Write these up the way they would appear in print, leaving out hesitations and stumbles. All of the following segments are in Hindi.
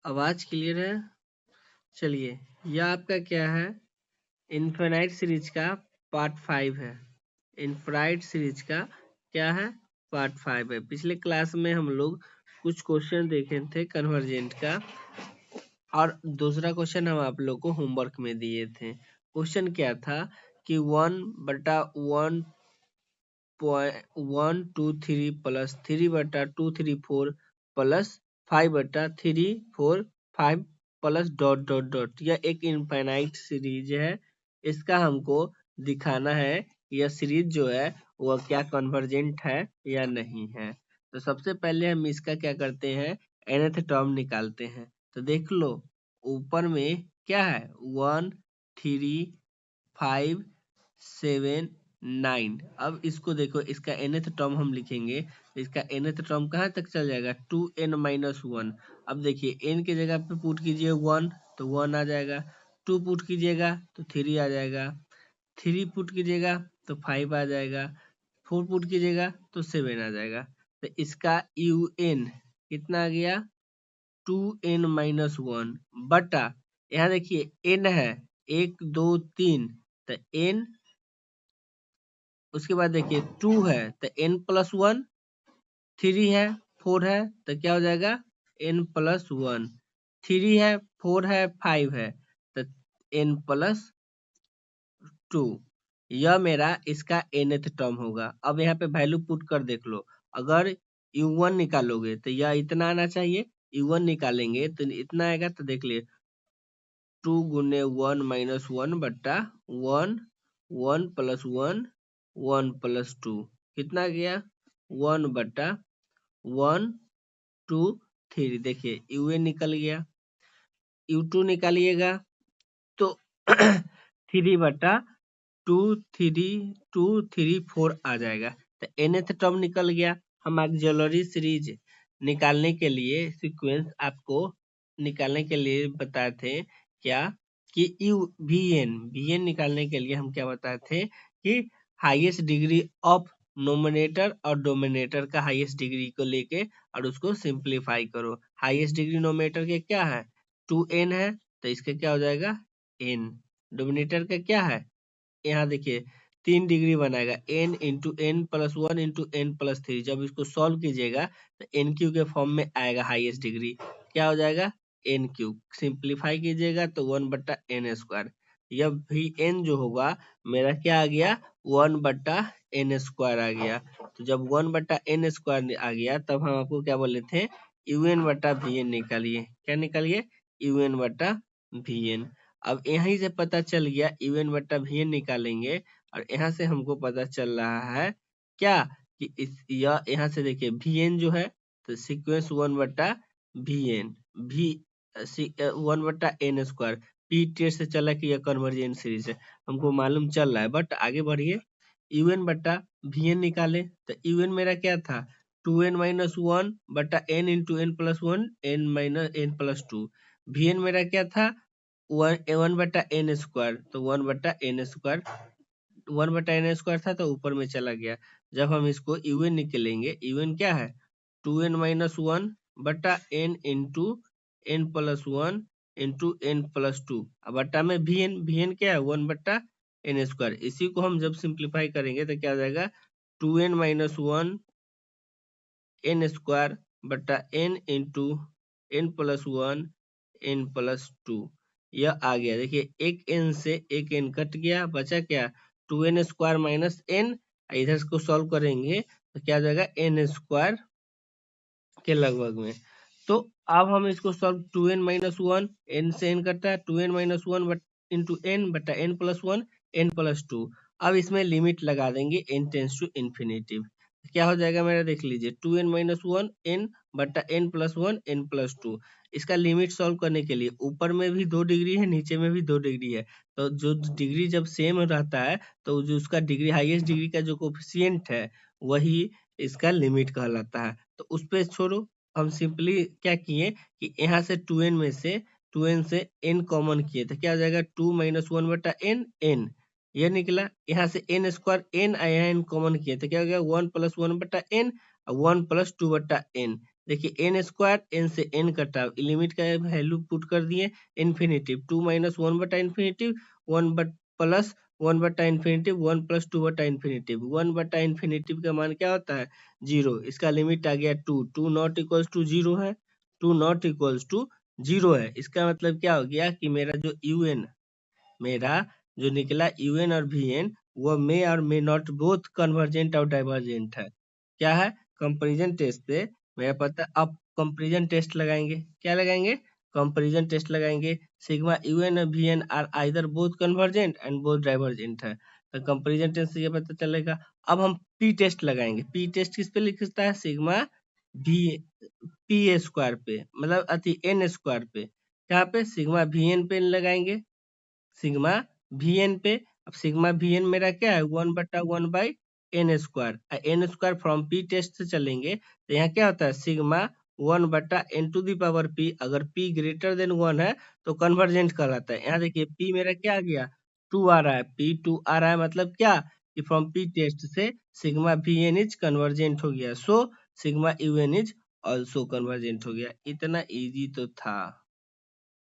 आवाज क्लियर है? चलिए, यह आपका क्या है? इनफिनाइट सीरीज का पार्ट 5 है। इनफिनाइट सीरीज का क्या है? पार्ट 5 है। पिछले क्लास में हम लोग कुछ क्वेश्चन देखे थे कन्वर्जेंट का, और दूसरा क्वेश्चन हम आप लोग को होमवर्क में दिए थे। क्वेश्चन क्या था कि 1/1.123 plus 3/234 plus 5/345 plus dot dot dot. यह एक इनफाइनाइट सीरीज है। इसका हमको दिखाना है यह सीरीज जो है वह क्या कन्वर्जेंट है या नहीं है। तो सबसे पहले हम इसका क्या करते हैं, nth टर्म निकालते हैं। तो देख लो ऊपर में क्या है, 1 3 5 7 9। अब इसको देखो, इसका nth टर्म हम लिखेंगे। इसका nth टर्म कहाँ तक चल जाएगा, 2n-1। अब देखिए n की जगह पे पुट कीजिए 1 तो 1 आ जाएगा, 2 पुट कीजिएगा तो 3 आ जाएगा, 3 पुट कीजिएगा तो 5 आ जाएगा, 4 पुट कीजिएगा तो 7 आ जाएगा। तो इसका un कितना आ गया, 2n-1 बटा, यहाँ देखिए n है 1 2 3, तो n, उसके बाद देखिए 2 है तो n+1, 3 है 4 है तो क्या हो जाएगा n+1, 3 है 4 है 5 है तो n+2। यह मेरा इसका nth टर्म होगा। अब यहाँ पे वैल्यू पुट कर देख लो, अगर u1 निकालोगे तो यह इतना आना चाहिए, u1 निकालेंगे तो इतना आएगा। तो देख लिए 2 गुने 1 - 1 बट्टा 1, 1 + 1, 1 + 2 कितना गया 1 बट्टा 1 2 3। देखिए un निकल गया, u2 निकालिएगा तो 3/2 3 4 आ जाएगा। तो nth टर्म निकल गया। हम ऑक्सिलरी सीरीज निकालने के लिए सीक्वेंस आपको निकालने के लिए बताए थे क्या कि vn निकालने के लिए हम क्या बताए थे कि हाईएस्ट डिग्री ऑफ नोमिनेटर और डोमिनेटर का हाईएस्ट डिग्री को लेके और उसको सिंप्लीफाई करो। हाईएस्ट डिग्री नोमिनेटर के क्या है 2n है तो इसका क्या हो जाएगा n। डोमिनेटर का क्या है, यहाँ देखिए 3 डिग्री बनाएगा n into n plus 1 into n plus 3। जब इसको सॉल्व कीजिएगा तो एन क्यू के फॉर्म में आएगा हाईएस्ट डिग्री, क्या हो जाएगा एन क्यूब। सिंप्लीफाई कीजिएगा तो 1/n²। यह भी n जो होगा मेरा क्या आ गया 1/n² आ गया। तो जब 1/n² आ गया तब हम आपको क्या बोले थे un/vn निकालिए। क्या निकालिए un/vn। अब यहीं से पता चल गया un/vn निकालेंगे, और यहाँ से हमको पता चल रहा है क्या कि यह यहाँ से देखिए vn जो है तो sequence 1/vn 1/n²। P test से चला कि यह कन्वर्जेंट सीरीज है, हमको मालूम चल रहा है। बट आगे बढ़िए, un/vn निकाले तो un मेरा क्या था 2n-1 बटा n into n+1 n-n+2। vn मेरा क्या था 1/n², तो 1/n² था तो ऊपर में चला गया। जब हम इसको un निकलेंगे, un क्या है 2n-1 बटा n into n+1 into n+2, बटा में vn क्या है 1/n²। इसी को हम जब सिंप्लीफाई करेंगे तो क्या हो जाएगा 2n-1 n² बटा n इंटू n+1 n+2। यह आ गया, देखिए एक n से एक n कट गया, बचा क्या 2n² माइनस n। इधर को सॉल्व करेंगे तो क्या हो जाएगा n² के लगभग में। तो अब हम इसको सॉल्व 2n-1 n से n कटता है 2n-1 इंटू n बटा n+1 n+2। अब इसमें लिमिट लगा देंगे n टेंस टू इन्फिनिटिव। क्या हो जाएगा मेरा देख लीजिए 2n-1 n बटा n+1 n+2। इसका लिमिट सॉल्व करने के लिए ऊपर में भी 2 डिग्री है, नीचे में भी 2 डिग्री है। तो जो डिग्री जब सेम रहता है तो जो उसका डिग्री हाईएस्ट डिग्री का जो कोफिशिएंट है वही इसका लिमिट कहलाता है। तो उस पे छोड़ो, हम सिंपली क्या किए कि यहाँ से 2n से n कॉमन किए तो क्या हो जाएगा 2 - 1/n n, ये निकला। यहाँ से n² n आया n कॉमन किए तो क्या हो गया 1 + 1/n और 1 + 2/n। देखिए एन स्क्वायर, एन से एन कटा, लिमिट का वैल्यू पुट कर दिए इन्फिनिटिव, 2 - 1 बटा इन्फिनिटिव, 1 प्लस 1 बटा इन्फिनिटिव, 1 + 2 बटा इन्फिनिटिव। 1 बटा इन्फिनिटिव का मान क्या होता है 0, इसका लिमिट आ गया 2, 2 नॉट इक्वल्स टू 0 है, 2 नॉट इक्वल्स टू 0 है। इसका मतलब क्या हो गया कि मेरा जो यूएन, मेरा जो निकला यूएन और वीएन, वो मे और मे नॉट बोथ कन्वर्जेंट और डाइवर्जेंट है। क्या है कंपैरिजन टेस्ट से मेरा पता। अब कंपैरिजन टेस्ट लगाएंगे, क्या लगाएंगे कंपैरिजन टेस्ट लगाएंगे। सिग्मा यूएन और v n are either both convergent and both divergent है, तो कंपैरिजन टेस्ट से ये पता चलेगा। अब हम पी टेस्ट लगाएंगे। पी टेस्ट किस पे लिखता है सिग्मा वी पी स्क्वायर पे, मतलब अति एन स्क्वायर पे। यहाँ पे सिग्मा वी एन पे लगाएंगे, सिग्मा वी एन पे। अब सिग्मा वी एन मेरा क्या है 1/1/n²। N square from p test से चलेंगे तो यहाँ क्या होता है सिग्मा 1/n⁻p। अगर p ग्रेटर देन 1 है तो कन्वर्जेंट कहलाता है। यहाँ देखिए p मेरा क्या आ गया 2 आ रहा है, p 2 आ रहा है, मतलब क्या कि फ्रॉम p टेस्ट से sigma v n is convergent हो गया, so sigma u n is also convergent हो गया। इतना इजी तो था।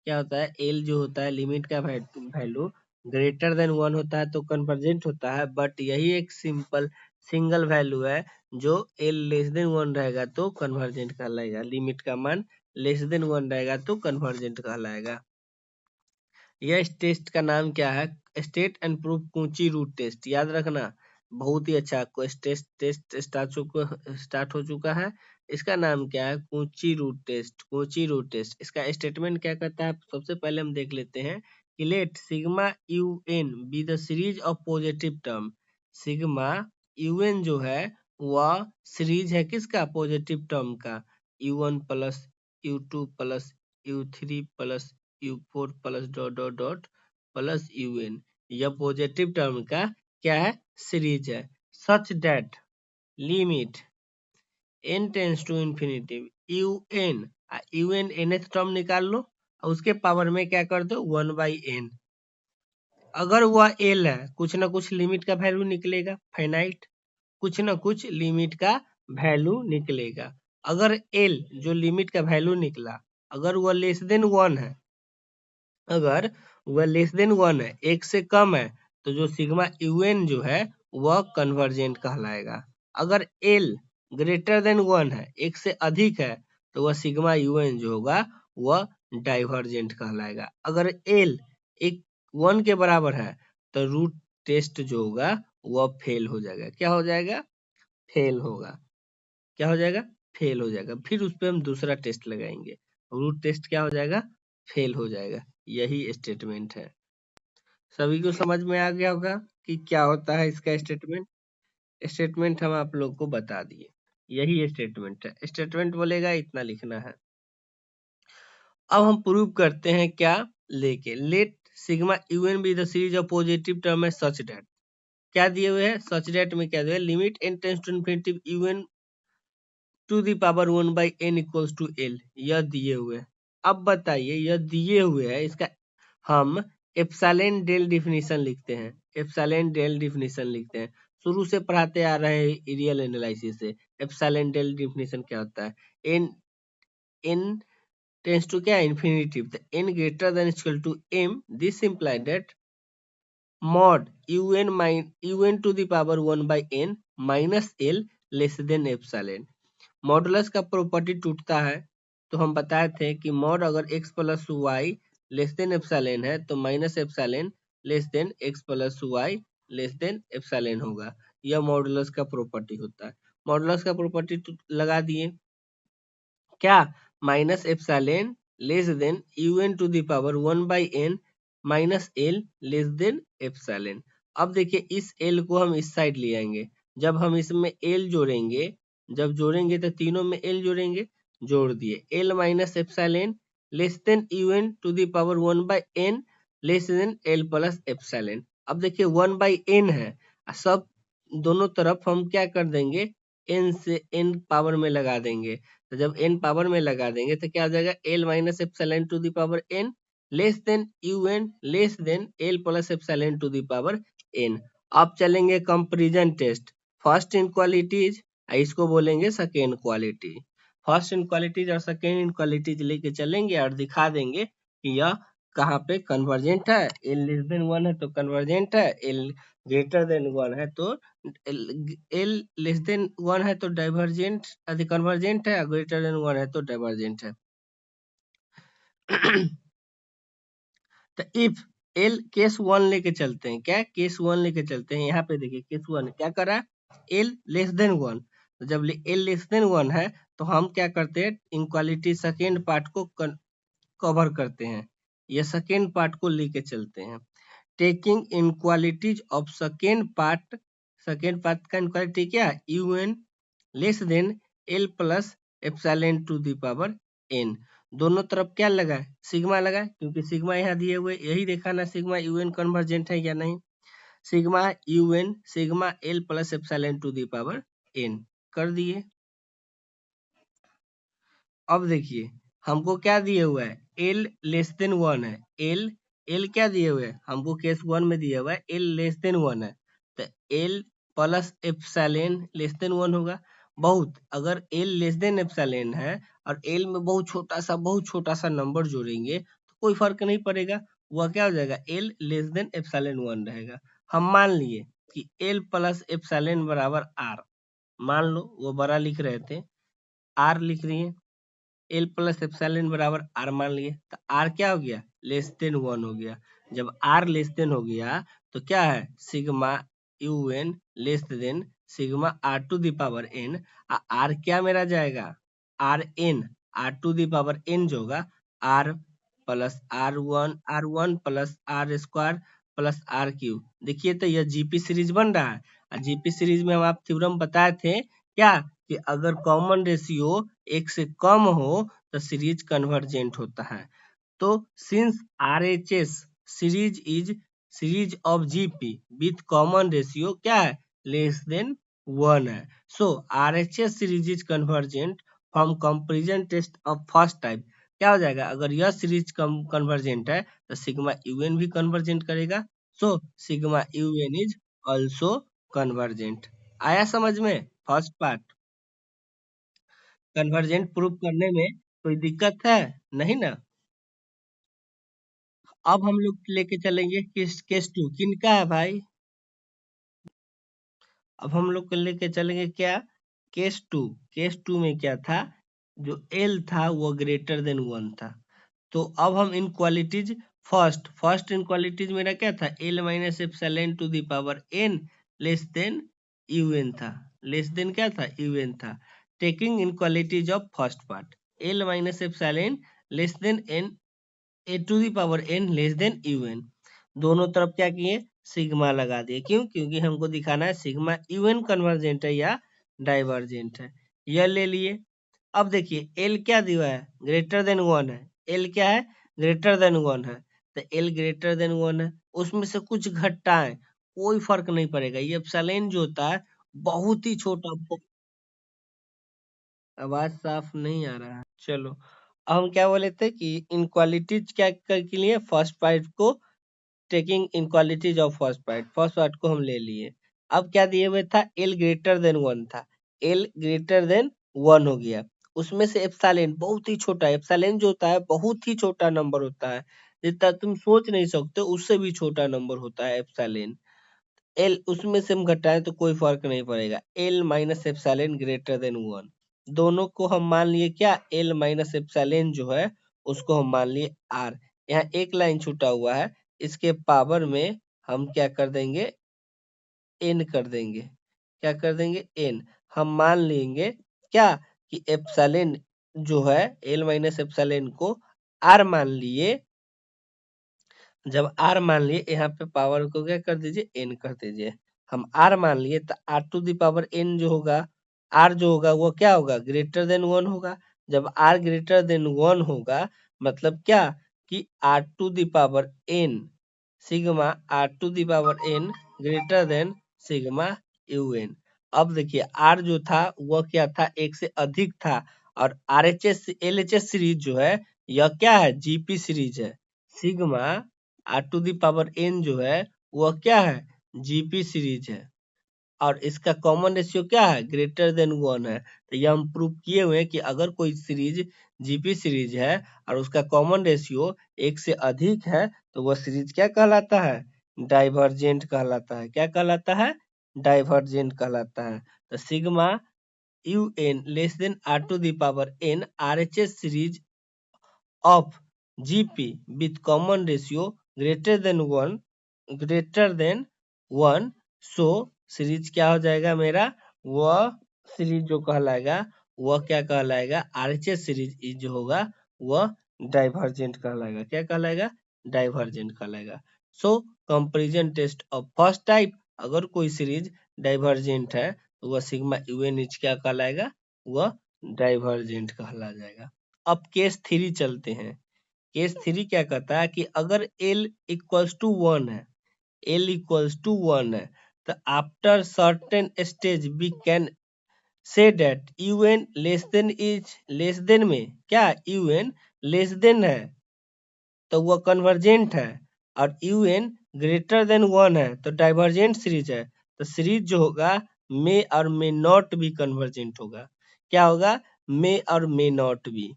क्या होता है एल जो होता है लिमिट का वैल्यू ग्रेटर देन 1 होता है तो कन्वर्जेंट होता है, बट यही एक सिंपल सिंगल वैल्यू है जो एल लेस देन 1 रहेगा तो कन्वर्जेंट कहलाएगा। लिमिट का मान लेस देन 1 रहेगा तो कन्वर्जेंट कहलाएगा। यह टेस्ट का नाम क्या है state and proof Cauchy root test. याद रखना बहुत ही अच्छा टेस्ट स्टार्ट हो चुका है। इसका नाम क्या है कूची रूट टेस्ट, कूची रूट टेस्ट। इसका स्टेटमेंट क्या कहता है सबसे पहले हम देख लेते हैं कि let sigma u n be the series of positive term. Sigma u n जो है वह सीरीज है किसका पॉजिटिव टर्म का, u1 plus u2 plus u3 plus u4 plus dot dot dot plus un। यह पॉजिटिव टर्म का क्या है सीरीज है। Such that limit n tends to infinity un, un nth term निकाल लो और उसके पावर में क्या कर दो 1/n। अगर वह l है कुछ ना कुछ लिमिट का वैल्यू निकलेगा फाइनाइट, कुछ ना कुछ लिमिट का वैल्यू निकलेगा। अगर l जो लिमिट का वैल्यू निकला अगर वह लेस देन 1 है, अगर वह लेस देन 1 है, एक से कम है, तो जो सिग्मा यूएन जो है वह कन्वर्जेंट कहलाएगा। अगर एल ग्रेटर देन 1 है, एक से अधिक है, तो वह सिग्मा यूएन जो होगा वह डाइवर्जेंट कहलाएगा। अगर एल एक 1 के बराबर है तो रूट टेस्ट जो होगा वह फेल हो जाएगा। क्या हो जाएगा फेल होगा। क्या हो जाएगा फेल हो जाएगा। फिर उस पर हम दूसरा टेस्ट लगाएंगे, रूट टेस्ट क्या हो जाएगा फेल हो जाएगा। यही स्टेटमेंट है। सभी को समझ में आ गया होगा कि क्या होता है इसका स्टेटमेंट। स्टेटमेंट हम आप लोग को बता दिए, यही स्टेटमेंट है। स्टेटमेंट बोलेगा इतना लिखना है। अब हम प्रूव करते हैं क्या लेके, let sigma u n be the series of positive term है सच दैट। क्या दिए हुए है सच दैट में क्या दिया है limit n tends to infinity u n to the power 1/n equals to L. यह दिए हुए। अब बताइए यह दिए हुए है, इसका हम एप्सिलॉन डेल डिफिनीशन लिखते हैं। एप्सिलॉन डेल डिफिनीशन लिखते हैं, शुरू से पढ़ाते आ रहे हैं रियल एनालिसिस से। एप्सिलॉन डेल डिफिनीशन क्या होता है एन एन टेंस टू क्या infinity, n greater than equal to M, this imply that mod un to the power 1/n minus L less than epsilon. Modulus का प्रॉपर्टी टूटता है, तो हम बताए थे कि मॉड अगर x plus y less than epsilon है तो minus epsilon less than x plus y less than epsilon होगा। यह मॉडुलस का प्रॉपर्टी होता है। मॉडुलस का प्रॉपर्टी लगा दिए क्या minus epsilon less than un to the power 1/n minus L less than epsilon. अब देखिए इस l को हम इस साइड ले आएंगे, जब हम इसमें l जोड़ेंगे, जब जोड़ेंगे तो तीनों में l जोड़ेंगे, जोड़ दिए l minus epsilon less than un to the power 1/n less than l plus epsilon. अब देखिए 1/n है, सब दोनों तरफ हम क्या कर देंगे n से n पावर में लगा देंगे। तो जब n पावर में लगा देंगे तो क्या हो जाएगा l minus epsilon to the power n less than un less than l plus epsilon to the power n। अब चलेंगे कंपैरिजन टेस्ट। फर्स्ट इनक्वालिटीज इसको बोलेंगे सेकेंड क्वालिटी। फर्स्ट इनक्वालिटीज और सेकेंड इनक्वालिटीज लेके चलेंगे और दिखा देंगे कि यह कहाँ पे कन्वर्जेंट है। एल लेस देन 1 है तो कन्वर्जेंट है, एल ग्रेटर देन 1 है तो एल लेस देन 1 है तो डाइवर्जेंट कन्वर्जेंट है, ग्रेटर देन 1 है तो डाइवर्जेंट है। तो इफ एल केस 1 लेके चलते हैं, क्या केस 1 लेके चलते हैं। यहाँ पे देखिए केस 1 क्या करा, एल लेस देन 1, तो जब एल लेस देन 1 है तो हम क्या करते हैं, इनक्वालिटी सेकेंड पार्ट को कवर करते हैं, ये सेकेंड पार्ट को लेके चलते हैं। Taking inequalities of second part का इनक्वालिटी क्या है, u n less than L plus epsilon to the power n. दोनों तरफ क्या लगा है, सिग्मा लगा है, क्योंकि सिग्मा यहाँ दिए हुए, यही देखा ना सिग्मा यू एन कन्वर्जेंट है या नहीं। Sigma u n sigma L plus epsilon to the power n कर दिए। अब देखिए हमको क्या दिए हुआ है, एल लेस देन 1 है, एल क्या दिए हुए है हमको, केस 1 में दिया हुआ है एल लेस देन 1 है, तो L plus epsilon less than 1 होगा। बहुत अगर एल लेस देन एप्सिलॉन है और एल में बहुत छोटा सा नंबर जोड़ेंगे तो कोई फर्क नहीं पड़ेगा, वह क्या हो जाएगा, एल लेस देन एप्सिलॉन 1 रहेगा। हम मान लिए कि एल प्लस एप्सिलॉन बराबर आर, मान लो वो बड़ा लिख रहे थे, आर लिख रही है, एल प्लस एप्सिलॉन बराबर आर मान लिए, तो आर क्या हो गया, लेस देन 1 हो गया। जब आर लेस देन हो गया तो क्या है, sigma u n less than sigma r to the power n, r क्या मेरा जाएगा, r n, r to the power n जो होगा r plus r one plus r square plus r cube. देखिए तो यह जीपी सीरीज बन रहा है, और जीपी सीरीज में हम आप थ्योरम बताए थे क्या, कि अगर कॉमन रेशियो एक से कम हो तो सीरीज कन्वर्जेंट होता है। तो since RHS series is series of GP with common ratio क्या है, लेस देन 1 है, so RHS series is convergent from comparison test of first type. क्या हो जाएगा, अगर यह सीरीज कन्वर्जेंट है तो सिग्मा यूएन भी कन्वर्जेंट करेगा, so sigma UN is also convergent. आया समझ में फर्स्ट पार्ट। कन्वर्जेंट प्रूफ करने में कोई दिक्कत है नहीं ना। अब हम लोग लेके चलेंगे किस केस 2, किनका है भाई, अब हम लोग को लेके चलेंगे क्या, केस 2। केस 2 में क्या था, जो एल था वो ग्रेटर देन 1 था। तो अब हम इनक्वालिटीज फर्स्ट इनक्वालिटीज मेरा क्या था, L minus epsilon to the power n less than u n था, लेस देन क्या था, यूएन था। Taking inequalities of first part, L minus epsilon less than n A to the power n less than u n, दोनों तरफ क्या किए, सिग्मा लगा दिए, क्यों, क्योंकि हमको दिखाना है सिग्मा यूएन कन्वर्जेंट है या डाइवर्जेंट है, यह ले लिए। अब देखिए एल क्या दिया है, ग्रेटर देन 1 है, एल क्या है, ग्रेटर देन 1 है, तो एल ग्रेटर देन 1 है, उसमें से कुछ घटाएं कोई फर्क नहीं पड़ेगा, ये एप्सिलॉन जो होता है बहुत ही छोटा। आवाज साफ नहीं आ रहा है, चलो अब हम क्या बोले थे कि इनक्वालिटीज क्या के लिए, फर्स्ट पार्ट को taking inequalities of first part को हम ले लिए। अब क्या दिए हुए था, एल ग्रेटर देन 1 था, एल ग्रेटर देन 1 हो गया, उसमें से एप्सिलॉन बहुत ही छोटा, एप्सिलॉन जो होता है बहुत ही छोटा नंबर होता है, जितना तुम सोच नहीं सकते उससे भी छोटा नंबर होता है एप्सिलॉन। एल उसमें से हम घटाएं तो कोई फर्क नहीं पड़ेगा, L minus epsilon greater than 1, दोनों को हम मान लिए क्या, एल माइनस एप्सिलॉन जो है उसको हम मान लिए आर। यहाँ एक लाइन छूटा हुआ है, इसके पावर में हम क्या कर देंगे, एन कर देंगे, क्या कर देंगे, एन। हम मान लेंगे क्या, कि एप्सिलॉन जो है एल माइनस एप्सिलॉन को आर मान लिए, जब आर मान लिए यहाँ पे पावर को क्या कर दीजिए, एन कर दीजिए। हम आर मान लिए तो r to the power n जो होगा, आर जो होगा वो क्या होगा, ग्रेटर देन 1 होगा। जब आर ग्रेटर देन 1 होगा मतलब क्या, कि r to the power n sigma r to the power n greater than sigma u n. अब देखिए आर जो था वह क्या था, एक से अधिक था, और R H S L H S series जो है यह क्या है, जीपी सीरीज है। Sigma r to the power n जो है वह क्या है, जीपी सीरीज है। और इसका कॉमन रेशियो क्या है, ग्रेटर देन 1 है। तो ये हम प्रूव किए हुए हैं कि अगर कोई सीरीज जीपी सीरीज है और उसका कॉमन रेशियो 1 से अधिक है तो वह सीरीज क्या कहलाता है, डाइवर्जेंट कहलाता है। क्या कहलाता है, डाइवर्जेंट कहलाता है। तो sigma UN less then R to the power n RHS series of GP with common ratio greater than 1 so series क्या हो जाएगा मेरा, वह सीरीज जो कहलाएगा वह क्या कहलाएगा, RHS सीरीज जो होगा वह डाइवर्जेंट कहलाएगा। क्या कहलाएगा, डाइवर्जेंट कहलाएगा। So comparison test of first type, अगर कोई सीरीज डाइवर्जेंट है तो वह सिग्मा UN क्या कहलाएगा, वह डाइवर्जेंट कहला जाएगा। अब केस 3 चलते हैं। केस 3 क्या कहता है कि अगर L इक्वल्स टू 1 है, L इक्वल्स टू 1 है, तो after certain stage we can say that UN less than में क्या, UN लेस देन है तो वह कन्वर्जेंट है, और UN ग्रेटर देन 1 है तो डाइवर्जेंट सीरीज है। तो सीरीज जो होगा मे और मे नॉट भी कन्वर्जेंट होगा। क्या होगा, मे और मे नॉट भी।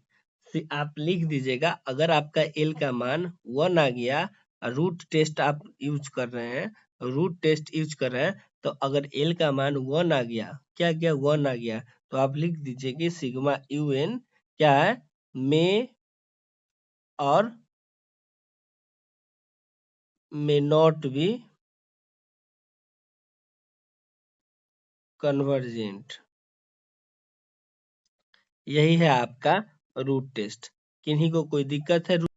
आप लिख दीजिएगा, अगर आपका L का मान 1 आ गया, रूट टेस्ट आप यूज कर रहे हैं, रूट टेस्ट यूज कर रहे हैं, तो अगर L का मान 1 आ गया, क्या गया, 1 आ गया, तो आप लिख दीजिए कि सिग्मा UN क्या है, मे और मे नॉट बी कन्वर्जेंट। यही है आपका रूट टेस्ट। किन्हीं को कोई दिक्कत है